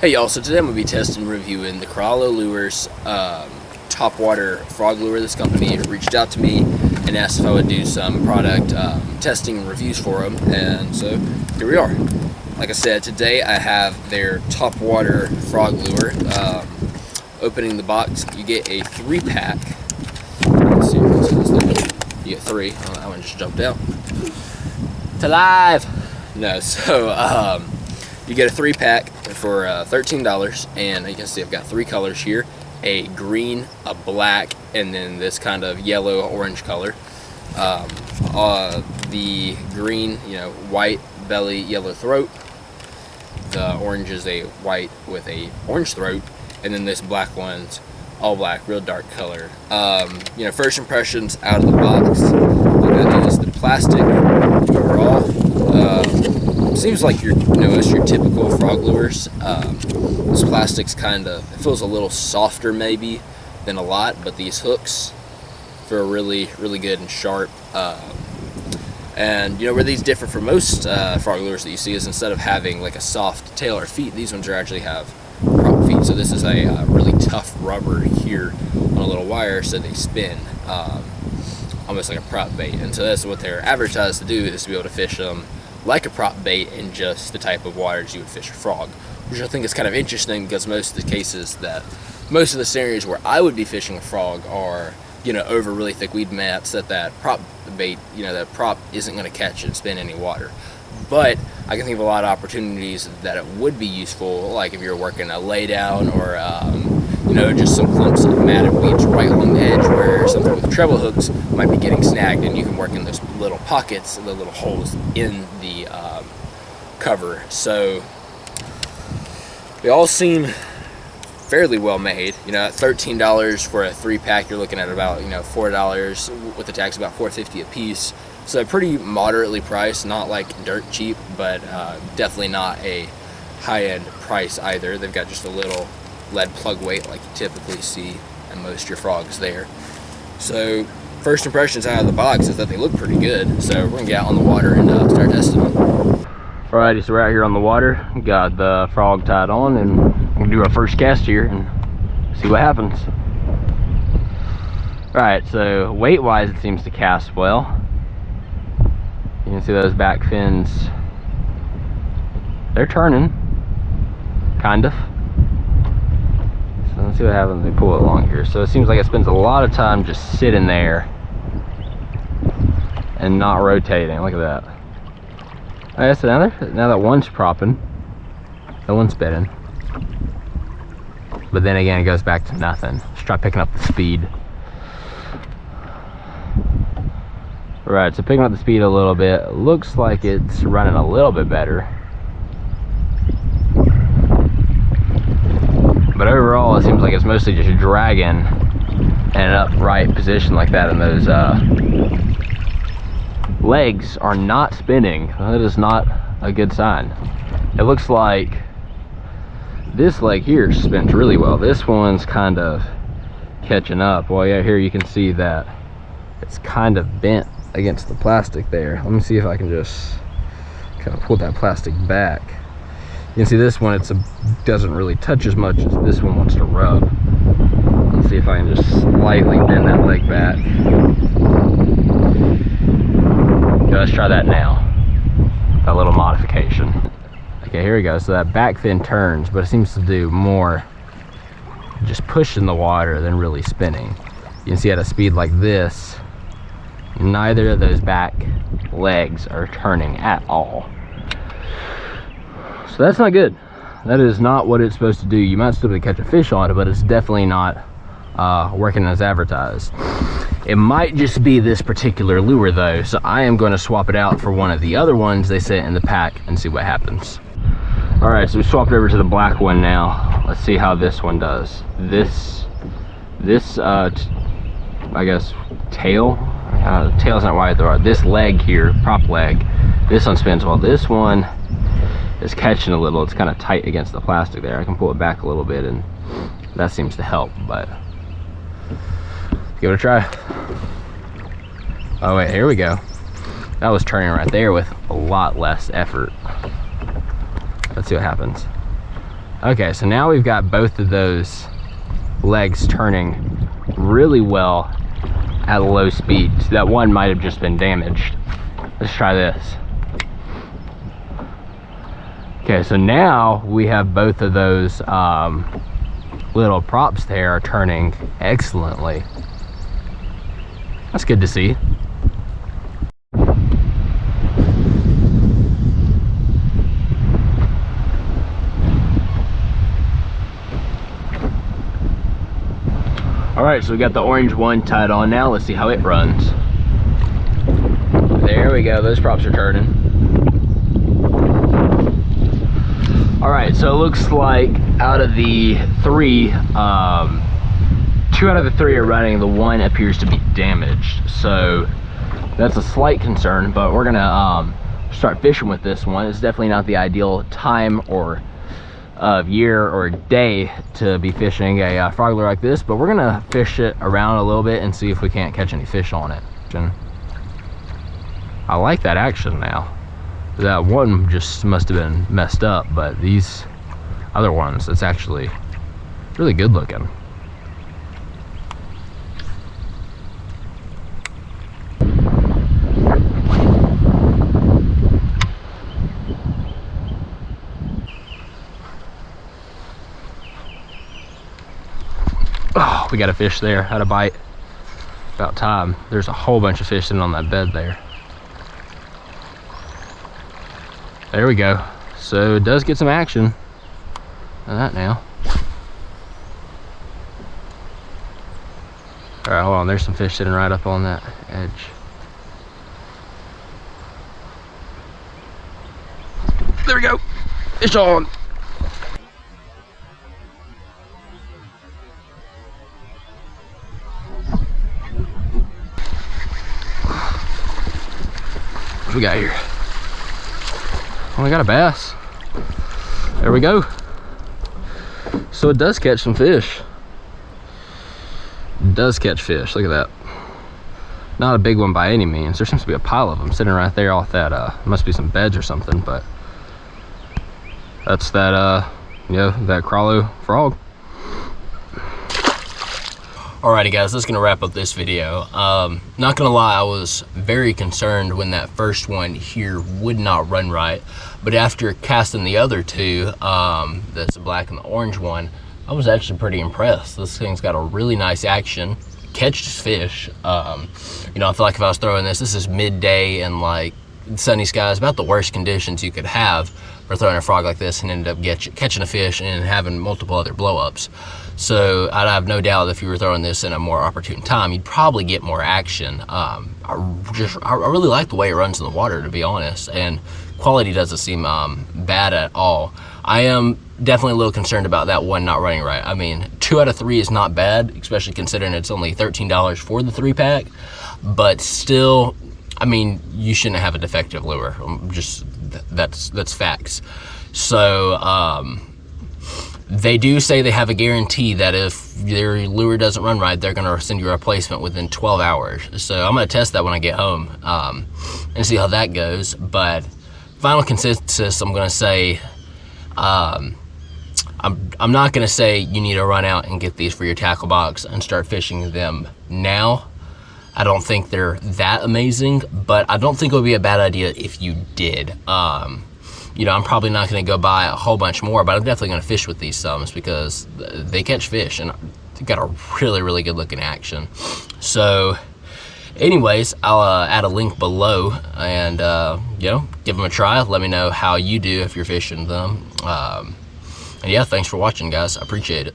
Hey y'all, so today I'm going to be testing and reviewing the Krlao Lures Topwater frog lure. This company reached out to me and asked if I would do some product testing and reviews for them, and so here we are. Like I said, today I have their Topwater frog lure. Opening the box, you get a 3-pack. Let's see what's in this thing. You get 3. Oh, that one just jumped out. It's alive! No, so you get a 3-pack for $13, and you can see I've got 3 colors here: a green, a black, and then this kind of yellow orange color. The green, white belly, yellow throat. The orange is a white with a orange throat, and then this black one's all black, real dark color. First impressions out of the box, look at this. The plastic overall seems like it's your typical frog lures. This plastic's it feels a little softer maybe than a lot, but these hooks feel really good and sharp. And where these differ from most frog lures that you see is instead of having like a soft tail or feet, these ones actually have prop feet. So this is a really tough rubber here on a little wire, so they spin almost like a prop bait. And so that's what they're advertised to do, is to be able to fish them like a prop bait in just the type of waters you would fish a frog, which I think is kind of interesting, because most of the scenarios where I would be fishing a frog are over really thick weed mats that prop bait, that prop isn't going to catch and spin any water. But I can think of a lot of opportunities that it would be useful, like if you're working a laydown or just some clumps of matted weeds right along the edge where something with treble hooks might be getting snagged, and you can work in those little pockets, the little holes in the cover. So they all seem fairly well made. At $13 for a 3-pack, you're looking at about $4 with the tax, about $4.50 a piece. So pretty moderately priced, not like dirt cheap, but definitely not a high-end price either. They've got just a little lead plug weight like you typically see in most of your frogs there. So first impressions out of the box is that they look pretty good. So we're gonna get out on the water and start testing them. Alrighty, so we're out here on the water. We got the frog tied on, and we'll do our first cast here and see what happens. Alright, so weight-wise, it seems to cast well. You can see those back fins. They're turning, kind of. So let's see what happens when we pull it along here. So it seems like it spends a lot of time just sitting there and not rotating. Look at that. Alright, so now that one's propping, that one's spinning. But then again, it goes back to nothing. Let's try picking up the speed. Right, so picking up the speed a little bit. Looks like it's running a little bit better. But overall, it seems like it's mostly just dragging in an upright position like that, and those legs are not spinning. That is not a good sign. It looks like this leg here spins really well. This one's kind of catching up. Well, yeah, here you can see that it's kind of bent against the plastic there. Let me see if I can just kind of pull that plastic back. You can see this one, doesn't really touch as much as this one wants to rub. Let's see if I can just slightly bend that leg back. Let's try that now. That little modification. Okay, here we go. So that back fin turns, but it seems to do more just pushing the water than really spinning. You can see at a speed like this, neither of those back legs are turning at all. So that's not good. That is not what it's supposed to do. You might still be able to catch a fish on it, but it's definitely not working as advertised. It might just be this particular lure though, so I am going to swap it out for one of the other ones they sent in the pack and see what happens. Alright, so we swapped over to the black one now. Let's see how this one does. This I guess tail's not wide though. This leg here, prop leg, this one spins well. This one is catching a little. It's kind of tight against the plastic there. I can pull it back a little bit, and that seems to help, but give it a try. Oh wait, here we go. That was turning right there with a lot less effort. Let's see what happens. Okay, so now we've got both of those legs turning really well at a low speed. So that one might have just been damaged. Let's try this. Okay, so now we have both of those little props there are turning excellently. That's good to see. All right, so we got the orange one tied on now. Let's see how it runs. There we go, those props are turning. All right, so it looks like out of the three, 2 out of the 3 are running. The one appears to be damaged. So that's a slight concern, but we're gonna start fishing with this one. It's definitely not the ideal time or year or day to be fishing a frog lure like this, but we're gonna fish it around a little bit and see if we can't catch any fish on it. I like that action now. That one just must have been messed up, but these other ones, it's actually really good looking. Oh, we got a fish there, had a bite. About time. There's a whole bunch of fish sitting on that bed there. There we go. So it does get some action. Look at that now. All right, hold on. There's some fish sitting right up on that edge. There we go. Fish on. What we got here? Oh, I got a bass. There we go. So it does catch some fish. It does catch fish. Look at that. Not a big one by any means. There seems to be a pile of them sitting right there off that must be some beds or something, but that's that you know, that Krlao frog. Alrighty guys, that's gonna wrap up this video. Not gonna lie, I was very concerned when that first one here would not run right, but after casting the other two, that's the black and the orange one, I was actually pretty impressed. This thing's got a really nice action, catches fish. You know, I feel like if I was throwing this is midday and like sunny skies, about the worst conditions you could have for throwing a frog like this, and ended up catching a fish and having multiple other blow-ups. So I have no doubt that if you were throwing this in a more opportune time, you'd probably get more action. I really like the way it runs in the water, to be honest, and quality doesn't seem bad at all. I am definitely a little concerned about that one not running right. I mean, 2 out of 3 is not bad, especially considering it's only $13 for the 3-pack, but still, I mean, you shouldn't have a defective lure. Just that's facts. So they do say they have a guarantee that if your lure doesn't run right, they're gonna send you a replacement within 12 hours. So I'm gonna test that when I get home and see how that goes. But final consensus, I'm gonna say, I'm not gonna say you need to run out and get these for your tackle box and start fishing them now. I don't think they're that amazing, but I don't think it would be a bad idea if you did. You know, I'm probably not gonna go buy a whole bunch more, but I'm definitely gonna fish with these sums because they catch fish and they've got a really, really good looking action. So anyways, I'll add a link below and, you know, give them a try. Let me know how you do if you're fishing them. And yeah, thanks for watching, guys. I appreciate it.